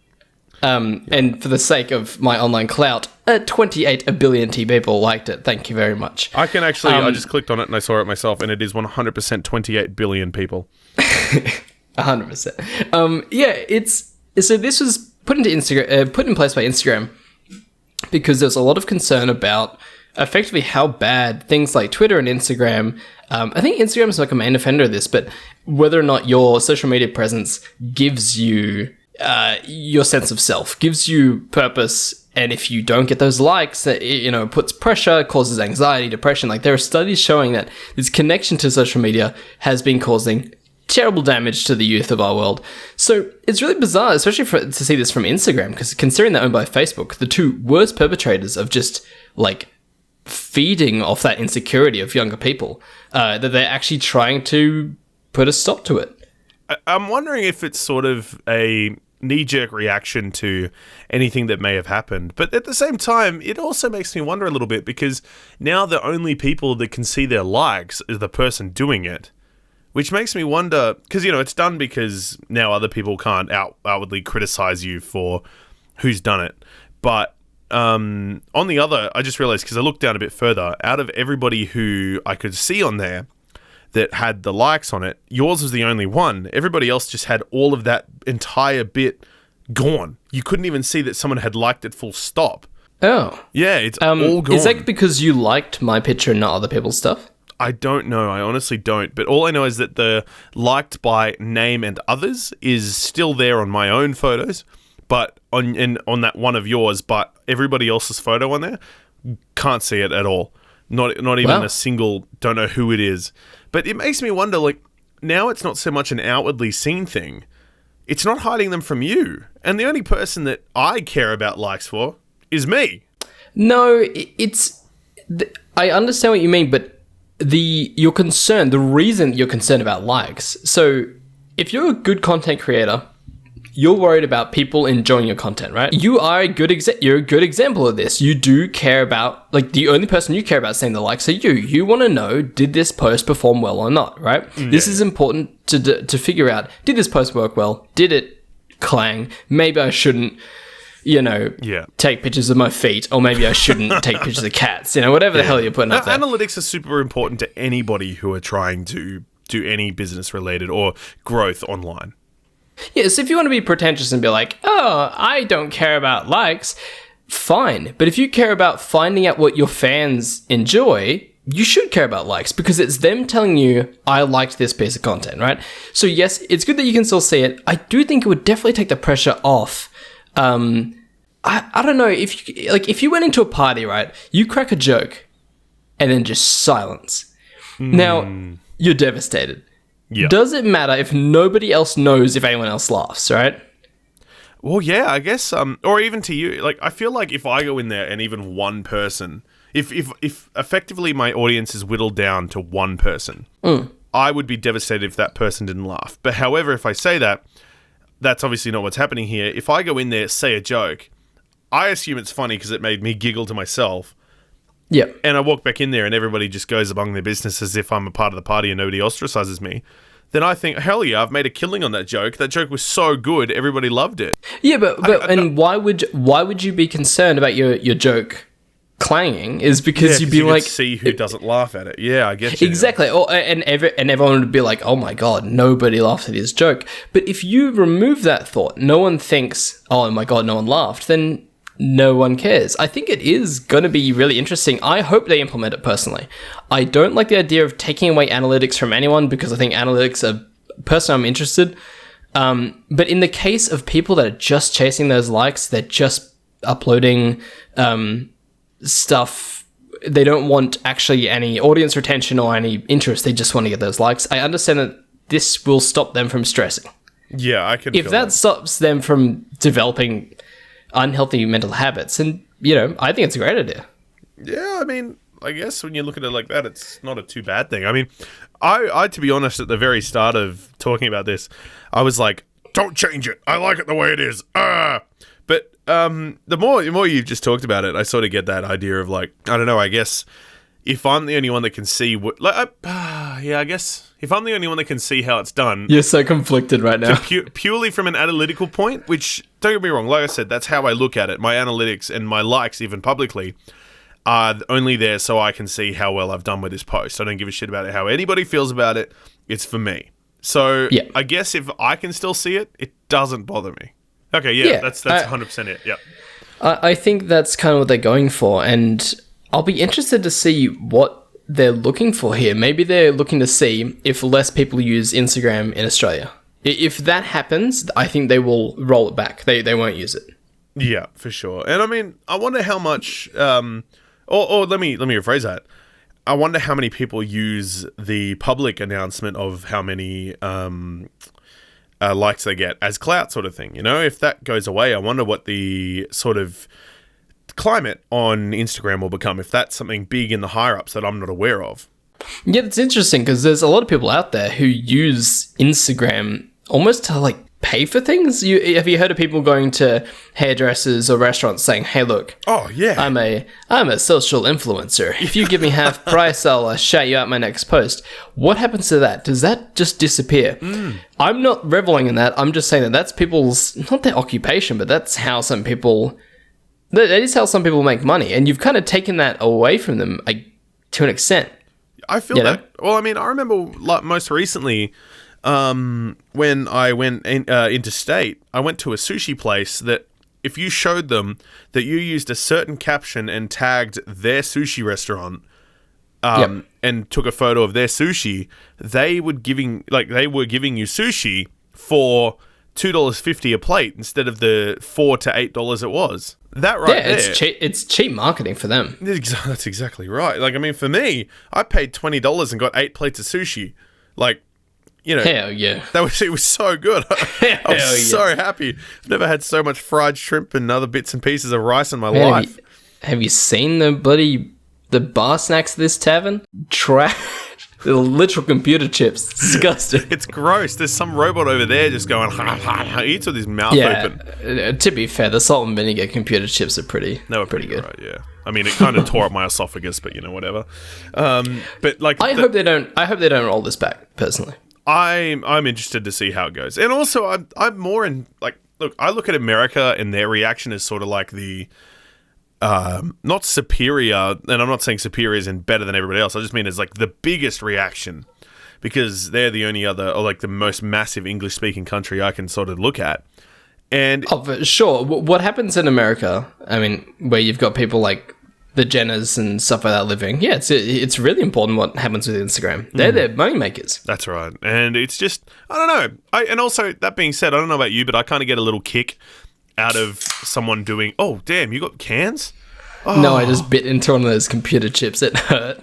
And for the sake of my online clout, 28 billion people liked it. Thank you very much. I can actually, I just clicked on it and I saw it myself, and it is 100% 28 billion people. 100%. Yeah, so this was put into Instagram, put in place by Instagram because there's a lot of concern about effectively how bad things like Twitter and Instagram. I think Instagram is like a main offender of this, but whether or not your social media presence gives you your sense of self, gives you purpose, and if you don't get those likes, it puts pressure, causes anxiety, depression. Like there are studies showing that this connection to social media has been causing terrible damage to the youth of our world. So it's really bizarre, especially to see this from Instagram, because considering they're owned by Facebook, the two worst perpetrators of just like feeding off that insecurity of younger people, that they're actually trying to put a stop to it. I'm wondering if it's sort of a knee-jerk reaction to anything that may have happened. But at the same time, it also makes me wonder a little bit, because now the only people that can see their likes is the person doing it, which makes me wonder, because, it's done because now other people can't outwardly criticize you for who's done it. But on the other, I just realized, because I looked down a bit further, out of everybody who I could see on there that had the likes on it, yours was the only one. Everybody else just had all of that entire bit gone. You couldn't even see that someone had liked it full stop. Oh. Yeah, it's all gone. Is that because you liked my picture and not other people's stuff? I don't know. I honestly don't. But all I know is that the liked by name and others is still there on my own photos, but on that one of yours, but everybody else's photo on there, can't see it at all. Not even a single, don't know who it is. But it makes me wonder, like, now it's not so much an outwardly seen thing. It's not hiding them from you. And the only person that I care about likes for is me. No, I understand what you mean, but your concern, the reason you're concerned about likes. So if you're a good content creator, you're worried about people enjoying your content, right? You are you're a good example of this. You do care about, like, the only person you care about seeing the likes are you. You want to know, did this post perform well or not, right? Yeah. This is important to figure out. Did this post work well? Did it clang? Maybe I shouldn't, take pictures of my feet, or maybe I shouldn't take pictures of cats, whatever the hell you're putting up there. Analytics are super important to anybody who are trying to do any business related or growth online. Yes, if you want to be pretentious and be like, oh, I don't care about likes, fine. But if you care about finding out what your fans enjoy, you should care about likes, because it's them telling you, I liked this piece of content, right? So yes, it's good that you can still see it. I do think it would definitely take the pressure off. I don't know, if you went into a party, right, you crack a joke and then just silence. Now, you're devastated. Yeah. Does it matter if nobody else knows if anyone else laughs, right? Well, yeah, I guess, or even to you, like, I feel like if I go in there and even one person, if effectively my audience is whittled down to one person, I would be devastated if that person didn't laugh. But however, if I say that, that's obviously not what's happening here. If I go in there, say a joke, I assume it's funny because it made me giggle to myself. Yeah. And I walk back in there and everybody just goes among their business as if I'm a part of the party and nobody ostracizes me. Then I think, hell yeah, I've made a killing on that joke. That joke was so good, everybody loved it. Yeah, but why would you be concerned about your joke clanging? Is because you'd be like, see who doesn't laugh at it. Yeah, I get you. Exactly. And everyone would be like, oh my god, nobody laughed at his joke. But if you remove that thought, no one thinks, oh my god, no one laughed, then no one cares. I think it is going to be really interesting. I hope they implement it personally. I don't like the idea of taking away analytics from anyone, because I think analytics are, personally, I'm interested. But in the case of people that are just chasing those likes, they're just uploading stuff. They don't want actually any audience retention or any interest. They just want to get those likes. I understand that this will stop them from stressing. Yeah, I can. If that stops them from developing unhealthy mental habits, and I think it's a great idea. Yeah, I mean, I guess when you look at it like that, it's not a too bad thing. I mean, I to be honest, at the very start of talking about this, I was like, don't change it, I like it the way it is. But the more you've just talked about it, I sort of get that idea of like, I don't know, I guess if I'm the only one that can see what, like, I guess if I'm the only one that can see how it's done, You're so conflicted right now. purely from an analytical point, which, don't get me wrong, like I said, that's how I look at it. My analytics and my likes, even publicly, are only there so I can see how well I've done with this post. I don't give a shit about how anybody feels about it. It's for me. So Yeah. I guess if I can still see it, it doesn't bother me. Okay, yeah. That's 100% it. Yeah. I think that's kind of what they're going for, and I'll be interested to see what they're looking for here. Maybe they're looking to see if less people use Instagram in Australia. If that happens, I think they will roll it back. They won't use it. Yeah, for sure. And I mean, I wonder how much, or let me rephrase that. I wonder how many people use the public announcement of how many likes they get as clout sort of thing. You know, if that goes away, I wonder what the sort of climate on Instagram will become, if that's something big in the higher ups that I'm not aware of. Yeah, it's interesting because there's a lot of people out there who use Instagram almost to like pay for things. Have you heard of people going to hairdressers or restaurants saying, "Hey, look, Oh yeah, I'm a social influencer. If you give me half price, I'll shout you out my next post." What happens to that? Does that just disappear? I'm not reveling in that. I'm just saying that that's people's, not their occupation, but that's how some people. That is how some people make money, and you've kind of taken that away from them, to an extent. I feel that. Well, I mean, I remember like most recently. When I went interstate, I went to a sushi place that if you showed them that you used a certain caption and tagged their sushi restaurant, and took a photo of their sushi, they were giving you sushi for $2.50 a plate instead of the $4 to $8 it was. That right there. It's cheap marketing for them. That's exactly right. Like, I mean, for me, I paid $20 and got 8 plates of sushi. Like, you know, Hell yeah. it was so good. I was so happy. I've never had so much fried shrimp and other bits and pieces of rice in my life. Have you seen the bar snacks of this tavern? Trash. The literal computer chips. Disgusting. It's gross. There's some robot over there just going, he eats with his mouth open. To be fair, the salt and vinegar computer chips are pretty good. Right, yeah. I mean, it kind of tore up my esophagus, but whatever. But like, I hope they don't roll this back, personally. I'm interested to see how it goes. And also, I'm more in, like, look, I look at America and their reaction as sort of like the, not superior, and I'm not saying superior is in better than everybody else. I just mean as like the biggest reaction, because they're the only other, or like the most massive English-speaking country I can sort of look at. And for sure. What happens in America, I mean, where you've got people like the Jenners and stuff like that living, it's really important what happens with Instagram. They're their money makers. That's right. And it's just, I don't know. And also, that being said, I don't know about you, but I kind of get a little kick out of someone doing, oh, damn, you got cans? Oh. No, I just bit into one of those computer chips. It hurt.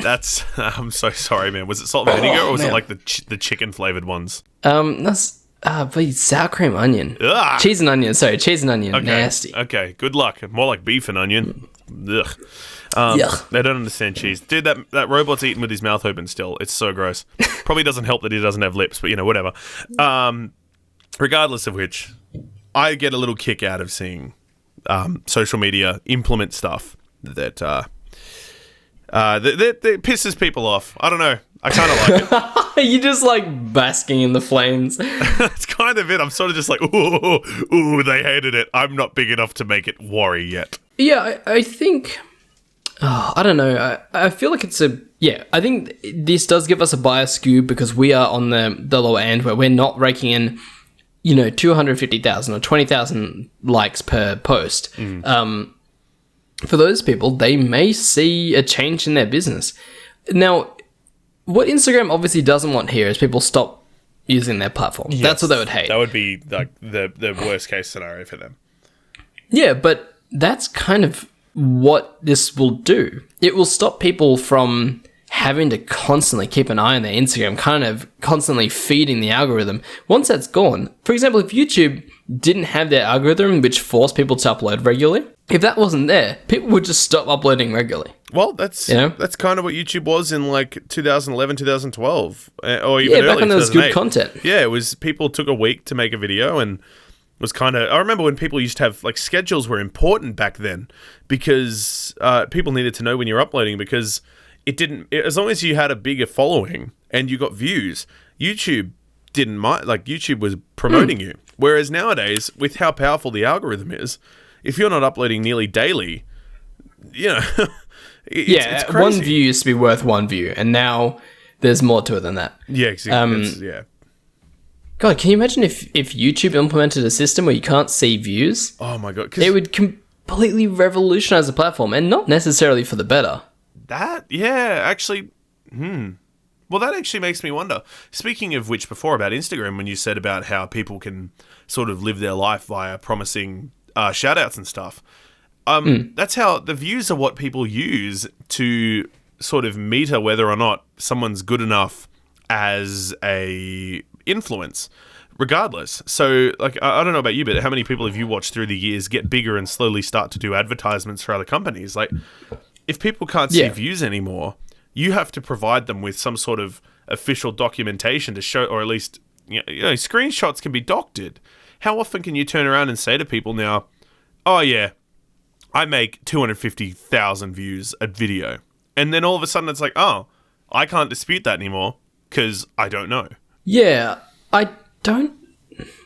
I'm so sorry, man. Was it salt and vinegar, or was it like the chicken flavored ones? That's sour cream onion. Ugh. Cheese and onion. Sorry, cheese and onion. Okay. Nasty. Okay, good luck. More like beef and onion. Ugh. Yuck. They don't understand cheese. Dude, that robot's eating with his mouth open still. It's so gross. Probably doesn't help that he doesn't have lips, but whatever. Regardless of which, I get a little kick out of seeing social media implement stuff that pisses people off. I don't know. I kind of like it. You just like basking in the flames. That's kind of it. I'm sort of just like, ooh, they hated it. I'm not big enough to make it worry yet. Yeah, I think... I don't know. I feel like it's a... Yeah, I think this does give us a bias skew because we are on the lower end where we're not raking in, 250,000 or 20,000 likes per post. For those people, they may see a change in their business. Now, what Instagram obviously doesn't want here is people stop using their platform. Yes, that's what they would hate. That would be like the worst case scenario for them. Yeah, but that's kind of what this will do. It will stop people from having to constantly keep an eye on their Instagram, kind of constantly feeding the algorithm. Once that's gone, for example, if YouTube didn't have their algorithm which forced people to upload regularly, if that wasn't there, people would just stop uploading regularly. Well, that's kind of what YouTube was in like 2011, 2012, or even early back when there was good 2008. content. Yeah, it was people took a week to make a video, and was kind of... I remember when people used to have... Like, schedules were important back then because people needed to know when you're uploading because it didn't... As long as you had a bigger following and you got views, YouTube didn't mind... Like, YouTube was promoting you. Whereas nowadays, with how powerful the algorithm is, if you're not uploading nearly daily, you know... it's crazy. One view used to be worth one view, and now there's more to it than that. Yeah, exactly. God, can you imagine if YouTube implemented a system where you can't see views? Oh my God. It would completely revolutionize the platform, and not necessarily for the better. Actually, Well, that actually makes me wonder. Speaking of which, before about Instagram, when you said about how people can sort of live their life via promising shout-outs and stuff, that's how the views are what people use to sort of meter whether or not someone's good enough as a influence, regardless. So, like, I don't know about you, but how many people have you watched through the years get bigger and slowly start to do advertisements for other companies? Like, if people can't see views anymore, you have to provide them with some sort of official documentation to show, or at least, you know, screenshots can be doctored. How often can you turn around and say to people now, oh yeah, I make 250,000 views a video. And then all of a sudden it's like, oh, I can't dispute that anymore because I don't know. Yeah,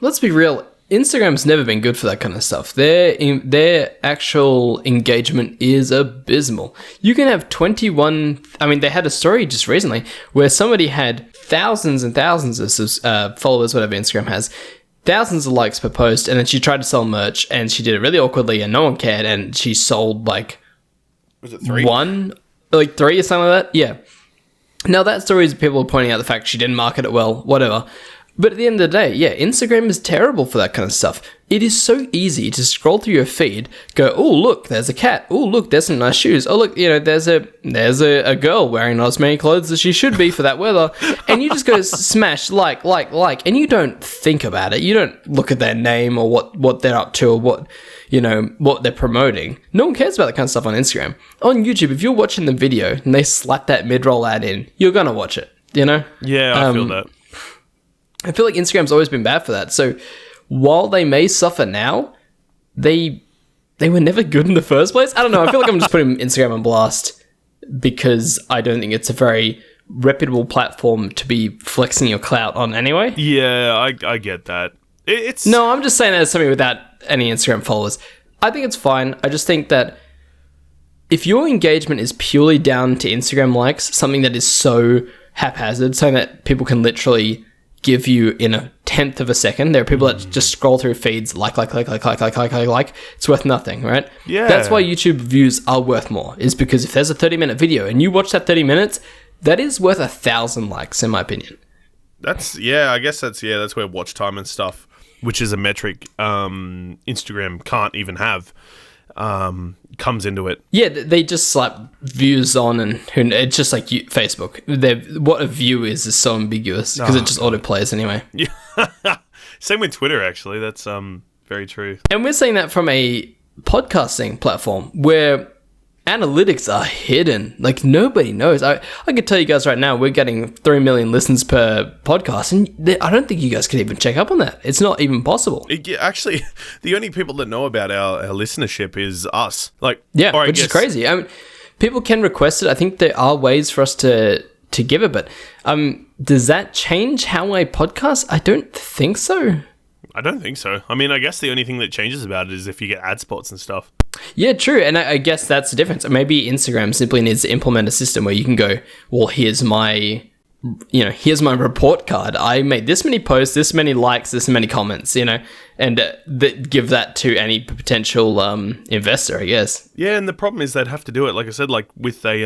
let's be real. Instagram's never been good for that kind of stuff. Their actual engagement is abysmal. You can have 21... I mean, they had a story just recently where somebody had thousands and thousands of followers, whatever Instagram has, thousands of likes per post, and then she tried to sell merch, and she did it really awkwardly, and no one cared, and she sold, like... Was it 3? 3 or something like that? Yeah. Now, that story is people are pointing out the fact she didn't market it well, whatever. But at the end of the day, yeah, Instagram is terrible for that kind of stuff. It is so easy to scroll through your feed, go, oh, look, there's a cat. Oh, look, there's some nice shoes. Oh, look, you know, there's a girl wearing not as many clothes as she should be for that weather. And you just go smash, like, and you don't think about it. You don't look at their name or what they're up to or what they're promoting. No one cares about that kind of stuff on Instagram. On YouTube, if you're watching the video and they slap that mid-roll ad in, you're going to watch it, you know? Yeah, I feel that. I feel like Instagram's always been bad for that. So while they may suffer now, they were never good in the first place. I don't know. I feel like I'm just putting Instagram on blast because I don't think it's a very reputable platform to be flexing your clout on anyway. Yeah, I get that. No, I'm just saying that as somebody without any Instagram followers. I think it's fine. I just think that if your engagement is purely down to Instagram likes, something that is so haphazard, something that people can literally give you in a tenth of a second. There are people that just scroll through feeds like. It's worth nothing, right? Yeah. That's why YouTube views are worth more, is because if there's a 30-minute video and you watch that 30 minutes, that is worth 1,000 likes, in my opinion. I guess that's where watch time and stuff, which is a metric Instagram can't even have, comes into it. Yeah, they just slap views on, and it's just like Facebook. What a view is so ambiguous because it just auto plays anyway. Yeah, same with Twitter. Actually, that's very true. And we're saying that from a podcasting platform where analytics are hidden. Like, nobody knows. I can tell you guys right now, we're getting 3 million listens per podcast, and I don't think you guys can even check up on that. It's not even possible. Actually, the only people that know about our listenership is us. Which is crazy. I mean, people can request it. I think there are ways for us to give it, but does that change how I podcast? I don't think so. I don't think so. I mean, I guess the only thing that changes about it is if you get ad spots and stuff. Yeah, true. And I guess that's the difference. Maybe Instagram simply needs to implement a system where you can go, well, here's my report card. I made this many posts, this many likes, this many comments, and give that to any potential investor, I guess. Yeah, and the problem is they'd have to do it, like I said, like with a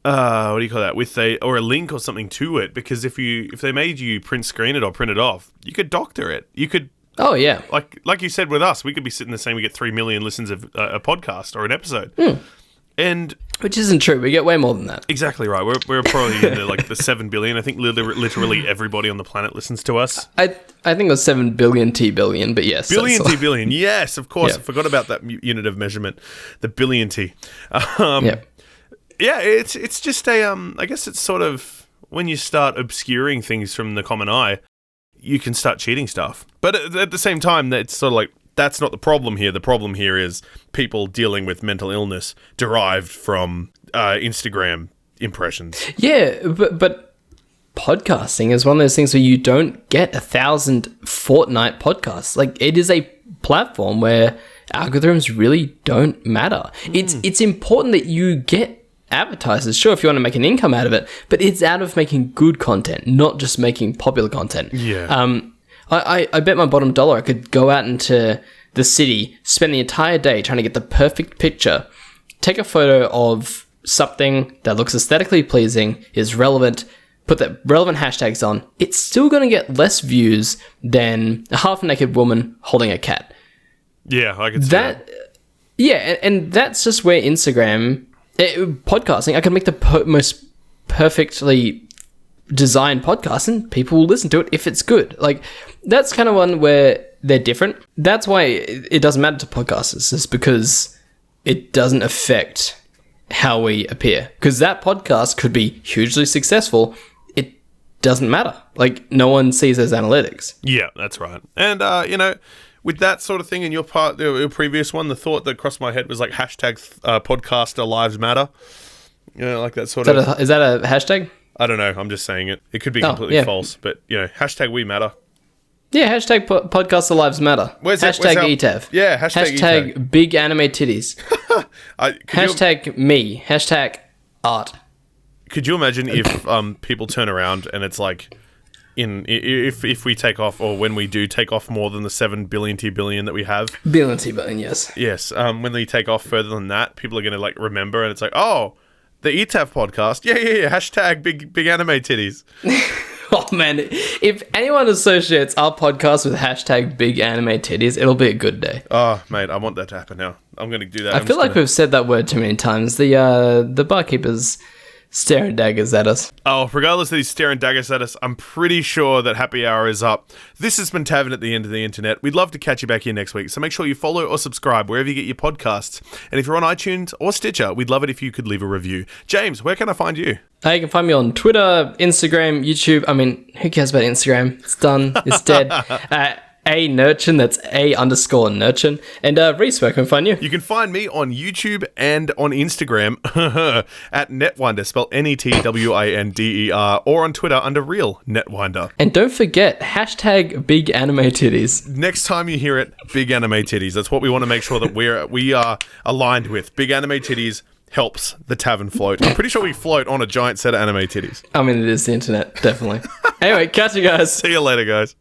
what do you call that? With a link or something to it, because if they made you print screen it or print it off, you could doctor it. You could. Oh yeah, like you said with us, we could be sitting there saying we get 3 million listens of a podcast or an episode, and which isn't true. We get way more than that. Exactly right. We're probably in the 7 billion. I think literally everybody on the planet listens to us. I think it was 7 billion T billion, but yes, billion. Yes, of course. Yeah. I forgot about that unit of measurement, the billion T. Yeah, it's just a I guess it's sort of when you start obscuring things from the common eye. you can start cheating stuff. But at the same time, it's sort of like, that's not the problem here. The problem here is people dealing with mental illness derived from Instagram impressions. Yeah, but podcasting is one of those things where you don't get 1,000 fortnight podcasts. Like, it is a platform where algorithms really don't matter. It's important that you get advertisers, sure, if you want to make an income out of it, but it's out of making good content, not just making popular content. Yeah. I bet my bottom dollar I could go out into the city, spend the entire day trying to get the perfect picture, take a photo of something that looks aesthetically pleasing, is relevant, put the relevant hashtags on. It's still going to get less views than a half-naked woman holding a cat. Yeah, I can see that. Yeah, and that's just where Instagram... podcasting, I can make the most perfectly designed podcast and people will listen to it if it's good. Like, that's kind of one where they're different. That's why it doesn't matter to podcasters, is because it doesn't affect how we appear. Because that podcast could be hugely successful. It doesn't matter. Like, no one sees those analytics. Yeah, that's right. And, with that sort of thing in your previous one, the thought that crossed my head was like hashtag podcaster lives matter. Like that sort of... Is that a hashtag? I don't know. I'm just saying it. It could be completely false, but, hashtag we matter. Yeah, hashtag podcaster lives matter. Hashtag eTav. Yeah, hashtag eTav. Big anime titties. Hashtag me. Hashtag art. Could you imagine if people turn around and it's like... if we take off, or when we do take off more than the 7 billion that we have, billion, yes, when we take off further than that, people are going to like remember, and it's like, oh, the eTav podcast, yeah, hashtag big anime titties. Oh man, if anyone associates our podcast with hashtag big anime titties, it'll be a good day. Oh mate, I want that to happen now. I'm going to do that. I feel like we've said that word too many times. The barkeepers staring daggers at us. Oh, regardless of these staring daggers at us, I'm pretty sure that happy hour is up. This has been Tavern at the End of the Internet. We'd love to catch you back here next week, so make sure you follow or subscribe wherever you get your podcasts. And if you're on iTunes or Stitcher, we'd love it if you could leave a review. James, where can I find you? You can find me on Twitter, Instagram, YouTube. I mean, who cares about Instagram? It's done. It's dead. A Nurchin, that's A_Nurchin. And Reese, where can I find you? You can find me on YouTube and on Instagram at Netwinder, spelled Netwinder, or on Twitter under Real Netwinder. And don't forget, hashtag big anime titties. Next time you hear it, big anime titties. That's what we want to make sure that we are aligned with. Big anime titties helps the tavern float. I'm pretty sure we float on a giant set of anime titties. I mean, it is the internet, definitely. Anyway, catch you guys. See you later, guys.